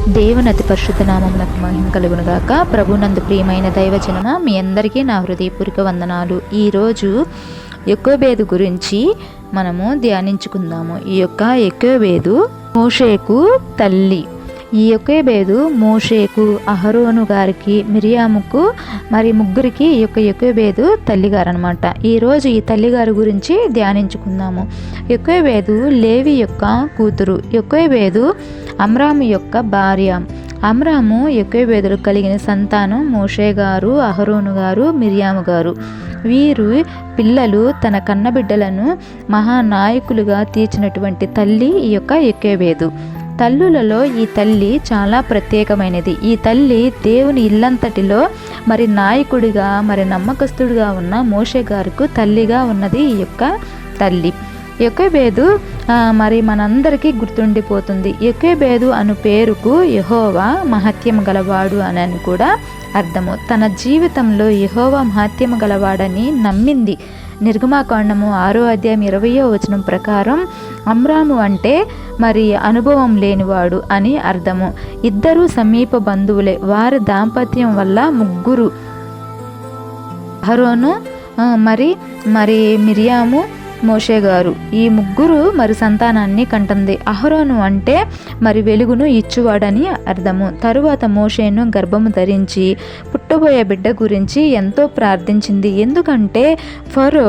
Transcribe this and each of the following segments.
దేవుని అతి పరిశుద్ధ నామమునకు మహిమ కలుగును గాక. ప్రభునందు ప్రియమైన దైవజనమ, మీ అందరికీ నా హృదయపూర్వక వందనాలు. ఈరోజు యొకోబేదు గురించి మనము ధ్యానించుకుందాము. ఈ యొక్క యొకోబేదు మోషేకు తల్లి. ఈ యొకోబేదు మోషేకు, అహరోను గారికి, మిరియాముకు మరి ముగ్గురికి ఈ యొక్క యొకోబేదు తల్లిగారు అనమాట. ఈరోజు ఈ తల్లిగారి గురించి ధ్యానించుకుందాము. యొకోబేదు లేవి యొక్క కూతురు. యొకోబేదు అమ్రాము యొక్క భార్య. అమ్రాము యొకోబేదులు కలిగిన సంతానం మోషే గారు, అహరోను గారు, మిరియాము గారు. వీరు పిల్లలు తన కన్నబిడ్డలను మహానాయకులుగా తీర్చినటువంటి తల్లి ఈ యొక్క యొకోబేదు. తల్లులలో ఈ తల్లి చాలా ప్రత్యేకమైనది. ఈ తల్లి దేవుని ఇల్లంతటిలో మరి నాయకుడిగా, మరి నమ్మకస్తుడిగా ఉన్న మోషే గారికి తల్లిగా ఉన్నది ఈ యొక్క తల్లి. యొకోబేదు మరి మనందరికీ గుర్తుండిపోతుంది. యొకోబేదు అను పేరుకు యెహోవా మహత్యం గలవాడు అని కూడా అర్థము. తన జీవితంలో యెహోవా మహత్యం గలవాడని నమ్మింది. నిర్గమాకాండము 6వ అధ్యాయం 20వ వచనం ప్రకారం అమ్రాము అంటే మరి అనుభవం లేనివాడు అని అర్థము. ఇద్దరు సమీప బంధువులే. వారి దాంపత్యం వల్ల ముగ్గురు, అహరోను మరి మిరియాము, మోషే గారు, ఈ ముగ్గురు మరి సంతానాన్ని కంటుంది. అహరోను అంటే మరి వెలుగును ఇచ్చువాడని అర్థము. తరువాత మోషేను గర్భము ధరించి పుట్టబోయే బిడ్డ గురించి ఎంతో ప్రార్థించింది. ఎందుకంటే ఫరో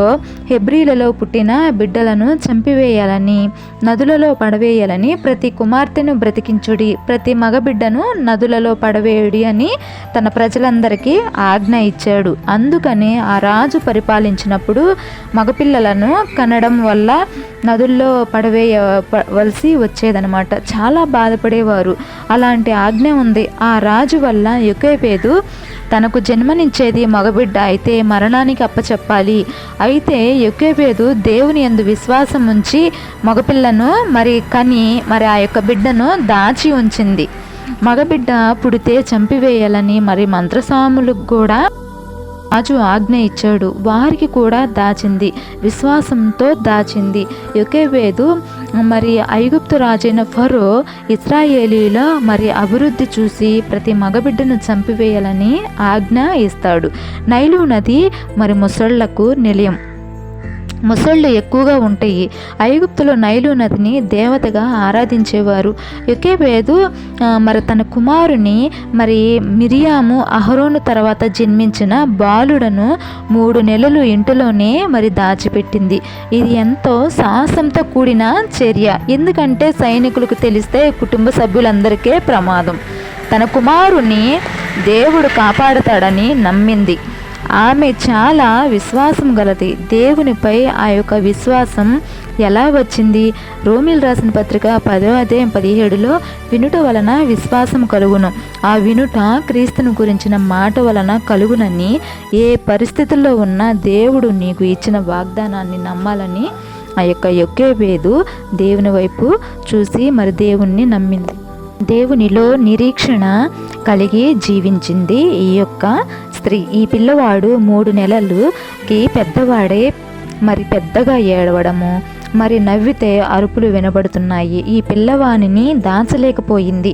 హెబ్రీలలో పుట్టిన బిడ్డలను చంపివేయాలని, నదులలో పడవేయాలని, ప్రతి కుమార్తెను బ్రతికించుడి, ప్రతి మగబిడ్డను నదులలో పడవేయుడి అని తన ప్రజలందరికీ ఆజ్ఞ ఇచ్చాడు. అందుకని ఆ రాజు పరిపాలించినప్పుడు మగపిల్లలను కనడం వల్ల నదుల్లో పడవేయవలసి వచ్చేదనమాట. చాలా బాధపడేవారు. అలాంటి ఆజ్ఞ ఉంది. ఆ రాజు వల్ల యొకోబేదు తనకు జన్మనిచ్చేది మగబిడ్డ అయితే మరణానికి అప్పచెప్పాలి. అయితే యొకోబేదు దేవుని యందు విశ్వాసం ఉంచి మగపిల్లను మరి కని మరి ఆ యొక్క బిడ్డను దాచి ఉంచింది. మగబిడ్డ పుడితే చంపివేయాలని మరి మంత్రస్వాములకు కూడా రాజు ఆజ్ఞ ఇచ్చాడు. వారికి కూడా దాచింది, విశ్వాసంతో దాచింది. యొకోబేదు మరి ఐగుప్తు రాజైన ఫరో ఇశ్రాయేలీల మరి అభివృద్ధి చూసి ప్రతి మగబిడ్డను చంపివేయాలని ఆజ్ఞ ఇస్తాడు. నైలు నది మరి ముసళ్లకు నిలయం. ముసళ్ళు ఎక్కువగా ఉంటాయి. ఐగుప్తులో నైలు నదిని దేవతగా ఆరాధించేవారు. యొకోబేదు మరి తన కుమారుని మరి మిరియాము, అహరోను తర్వాత జన్మించిన బాలుడను 3 నెలలు ఇంటిలోనే మరి దాచిపెట్టింది. ఇది ఎంతో సాహసంతో కూడిన చర్య. ఎందుకంటే సైనికులకు తెలిస్తే కుటుంబ సభ్యులందరికీ ప్రమాదం. తన కుమారుని దేవుడు కాపాడతాడని నమ్మింది. ఆమె చాలా విశ్వాసం గలది. దేవునిపై ఆ యొక్క విశ్వాసం ఎలా వచ్చింది? రోమీలు రాసిన పత్రిక 10వ అధ్యాయం 17లో వినుట వలన విశ్వాసం కలుగును, ఆ వినుట క్రీస్తును గురించిన మాట వలన కలుగునని ఏ పరిస్థితుల్లో ఉన్నా దేవుడు నీకు ఇచ్చిన వాగ్దానాన్ని నమ్మాలని ఆ యొక్క యొకోబేదు దేవుని వైపు చూసి మరి దేవుణ్ణి నమ్మింది. దేవునిలో నిరీక్షణ కలిగి జీవించింది ఈ యొక్క స్త్రీ. ఈ పిల్లవాడు 3 నెలలకి పెద్దవాడే మరి పెద్దగా ఏడవడము, మరి నవ్వితే అరుపులు వినబడుతున్నాయి. ఈ పిల్లవానిని దాచలేకపోయింది.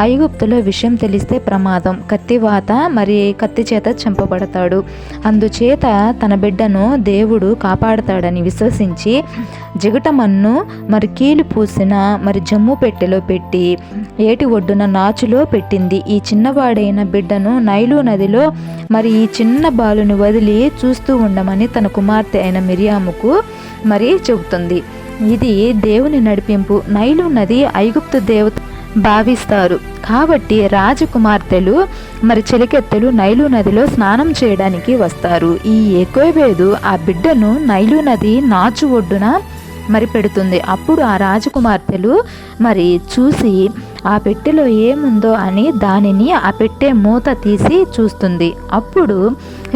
ఐగుప్తులో విషయం తెలిస్తే ప్రమాదం, కత్తివాత మరి కత్తి చేత చంపబడతాడు. అందుచేత తన బిడ్డను దేవుడు కాపాడతాడని విశ్వసించి జిగటమన్ను మరి కీలు పూసిన మరి జమ్ము పెట్టెలో పెట్టి ఏటి ఒడ్డున నాచులో పెట్టింది. ఈ చిన్నవాడైన బిడ్డను నైలు నదిలో మరి ఈ చిన్న బాలుని వదిలి చూస్తూ ఉండమని తన కుమార్తె అయిన మిరియాముకు మరి చెబుతుంది. ఇది దేవుని నడిపింపు. నైలు నది ఐగుప్తు దేవత భావిస్తారు కాబట్టి రాజకుమార్తెలు మరి చెలికెత్తెలు నైలు నదిలో స్నానం చేయడానికి వస్తారు. ఈ యొకోబేదు ఆ బిడ్డను నైలు నది నాచు ఒడ్డున మరి పెడుతుంది. అప్పుడు ఆ రాజకుమార్తెలు మరి చూసి ఆ పెట్టెలో ఏముందో అని దానిని ఆ పెట్టె మూత తీసి చూస్తుంది. అప్పుడు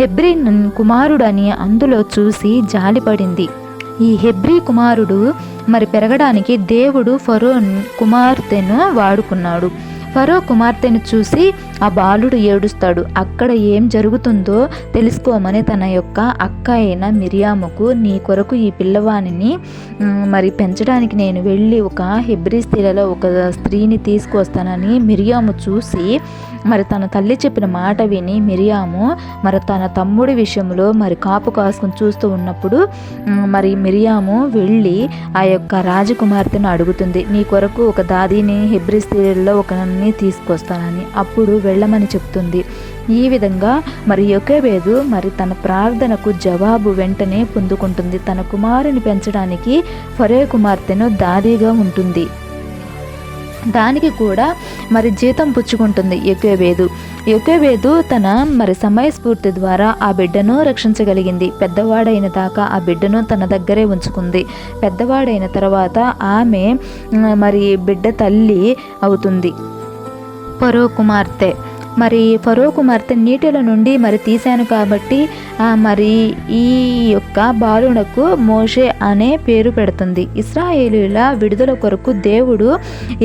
హెబ్రీ కుమారుడని అందులో చూసి జాలిపడింది. ఈ హెబ్రీ కుమారుడు మరి పెరగడానికి దేవుడు ఫరో కుమార్తెను వాడుకున్నాడు. ఫరో కుమార్తెను చూసి ఆ బాలుడు ఏడుస్తాడు. అక్కడ ఏం జరుగుతుందో తెలుసుకోమని తన యొక్క అక్క అయిన మిరియాముకు, నీ కొరకు ఈ పిల్లవానిని మరి పెంచడానికి నేను వెళ్ళి ఒక హెబ్రీ స్త్రీలలో ఒక స్త్రీని తీసుకొస్తానని మిరియాము చూసి మరి తన తల్లి చెప్పిన మాట విని మిరియాము మరి తన తమ్ముడి విషయంలో మరి కాపు కాసుకుని చూస్తూ ఉన్నప్పుడు మరి మిరియాము వెళ్ళి ఆ యొక్క రాజకుమార్తెను అడుగుతుంది, నీ కొరకు ఒక దాదిని హెబ్రీ స్త్రీలలో ఒకరిని తీసుకొస్తానని. అప్పుడు వెళ్ళమని చెప్తుంది. ఈ విధంగా మరి యోకేబేదు మరి తన ప్రార్థనకు జవాబు వెంటనే పొందుకుంటుంది. తన కుమారుని పెంచడానికి ఫరో కుమార్తెను దాదిగా ఉంటుంది. దానికి కూడా మరి జీతం పుచ్చుకుంటుంది యోకేబేదు తన మరి సమయస్ఫూర్తి ద్వారా ఆ బిడ్డను రక్షించగలిగింది. పెద్దవాడైన దాకా ఆ బిడ్డను తన దగ్గరే ఉంచుకుంది. పెద్దవాడైన తర్వాత ఆమె మరి బిడ్డ తల్లి అవుతుంది. ఫరో కుమార్తె మరి ఫరో కుమార్తె నీటిలో నుండి మరి తీశాను కాబట్టి మరి ఈ యొక్క బాలునకు మోషే అనే పేరు పెడుతుంది. ఇశ్రాయేలీల విడుదల కొరకు దేవుడు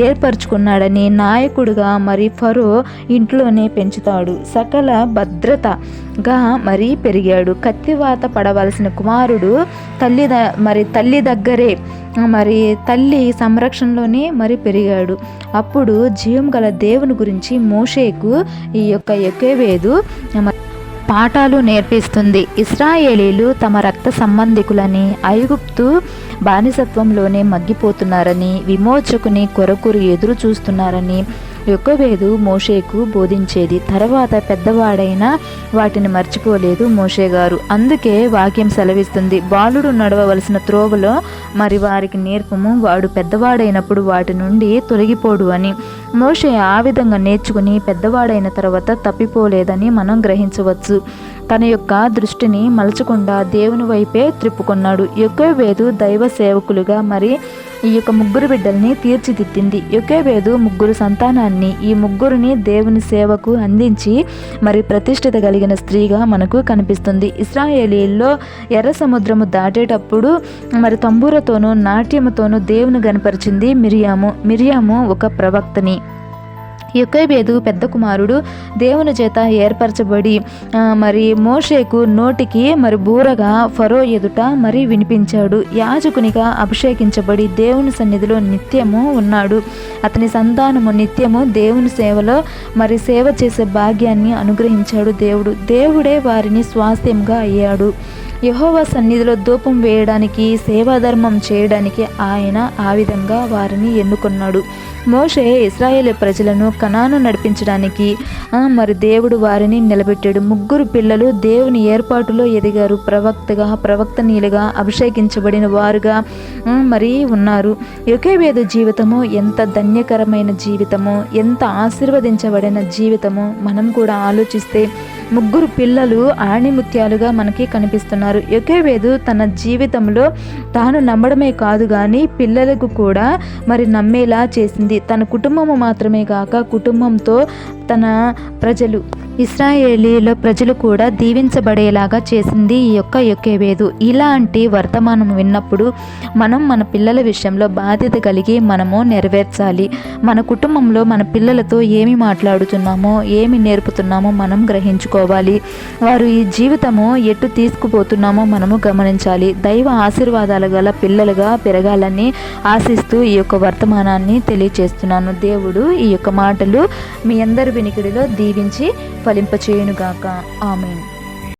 ఏర్పరచుకున్నాడని నాయకుడుగా మరి ఫరో ఇంట్లోనే పెంచుతాడు. సకల భద్రతగా మరి పెరిగాడు. కత్తివాత పడవలసిన కుమారుడు తల్లి దగ్గరే మరి తల్లి సంరక్షణలోనే మరి పెరిగాడు. అప్పుడు జీవం గల దేవుని గురించి మోషేకు ఈ యొక్క యోకేబేదు పాఠాలు నేర్పిస్తుంది. ఇశ్రాయేలీలు తమ రక్త సంబంధికులని, ఐగుప్తు బానిసత్వంలోనే మగ్గిపోతున్నారని, విమోచకుని కొరకు ఎదురు చూస్తున్నారని యోకేబేదు మోషేకు బోధించేది. తర్వాత పెద్దవాడైన వాటిని మర్చిపోలేదు మోషే గారు. అందుకే వాక్యం సెలవిస్తుంది, బాలుడు నడవవలసిన త్రోవలో మరి వారికి నేర్పము, వాడు పెద్దవాడైనప్పుడు వాటి నుండి తొలగిపోడు అని. మోషే ఆ విధంగా నేర్చుకుని పెద్దవాడైన తర్వాత తప్పిపోలేదని మనం గ్రహించవచ్చు. తన యొక్క దృష్టిని మలచకుండా దేవుని వైపే త్రిప్పుకున్నాడు. యోకేబేదు దైవ సేవకులుగా మరి ఈ యొక్క ముగ్గురు బిడ్డల్ని తీర్చిదిద్దింది. యోకేబేదు ముగ్గురు సంతానాన్ని, ఈ ముగ్గురిని దేవుని సేవకు అందించి మరి ప్రతిష్ఠిత కలిగిన స్త్రీగా మనకు కనిపిస్తుంది. ఇశ్రాయేలీల్లో ఎర్ర సముద్రము దాటేటప్పుడు మరి తంబూరతోనూ నాట్యముతోనూ దేవుని గనపరిచింది మిరియాము ఒక ప్రవక్తని. యోకేబేదు పెద్ద కుమారుడు దేవుని చేత ఏర్పరచబడి మరి మోషేకు నోటికి మరి బూరగా ఫరో ఎదుట మరి వినిపించాడు. యాజకునిగా అభిషేకించబడి దేవుని సన్నిధిలో నిత్యము ఉన్నాడు. అతని సంతానము నిత్యము దేవుని సేవలో మరి సేవ చేసే భాగ్యాన్ని అనుగ్రహించాడు దేవుడే వారిని స్వాస్థ్యంగా అయ్యాడు. యెహోవా సన్నిధిలో ధూపం వేయడానికి, సేవాధర్మం చేయడానికి ఆయన ఆ విధంగా వారిని ఎన్నుకున్నాడు. మోషే ఇశ్రాయేలు ప్రజలను కనాను నడిపించడానికి మరి దేవుడు వారిని నిలబెట్టాడు. ముగ్గురు పిల్లలు దేవుని ఏర్పాటులో ఎదిగారు. ప్రవక్తనీలుగా అభిషేకించబడిన వారుగా మరి ఉన్నారు. యోకేబేదు జీవితము ఎంత ధన్యకరమైన జీవితము, ఎంత ఆశీర్వదించబడిన జీవితము మనం కూడా ఆలోచిస్తే ముగ్గురు పిల్లలు ఆణిముత్యాలుగా మనకి కనిపిస్తున్నారు. యోకేబేదు తన జీవితంలో తాను నమ్మడమే కాదు కానీ పిల్లలకు కూడా మరి నమ్మేలా చేసింది. తన కుటుంబము మాత్రమే కాక కుటుంబంతో తన ప్రజలు ఇశ్రాయేలీల ప్రజలు కూడా దీవించబడేలాగా చేసింది ఈ యొక్క యోకేబేదు. ఇలాంటి వర్తమానం విన్నప్పుడు మనం మన పిల్లల విషయంలో బాధ్యత కలిగి మనము నెరవేర్చాలి. మన కుటుంబంలో మన పిల్లలతో ఏమి మాట్లాడుతున్నామో, ఏమి నేర్పుతున్నామో మనం గ్రహించుకోవాలి. వారు ఈ జీవితము ఎటు తీసుకుపోతున్నామో మనము గమనించాలి. దైవ ఆశీర్వాదాలు గల పిల్లలుగా పెరగాలని ఆశిస్తూ ఈ యొక్క వర్తమానాన్ని తెలియచేస్తున్నాను. దేవుడు ఈ యొక్క మాటలు మీ అందరి వినికిడిలో దీవించి ఫలింపచేయునుగాక. ఆమేన్.